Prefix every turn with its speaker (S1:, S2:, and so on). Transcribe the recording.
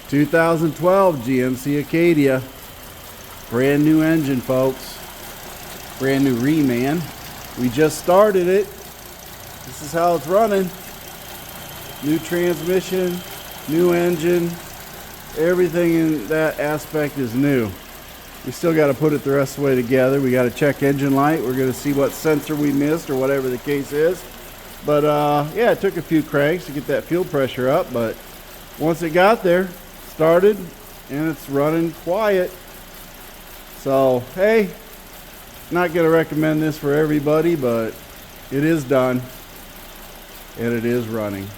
S1: 2012 GMC Acadia. Brand new engine, folks. Brand new Reman. We just started it. This is how it's running. New transmission, new engine. Everything in that aspect is new. We still got to put it the rest of the way together. We got to check engine light. We're going to see what sensor we missed or whatever the case is. But yeah, it took a few cranks to get that fuel pressure up, but once it got there, started, and it's running quiet. So hey, not going to recommend this for everybody, but it is done and it is running.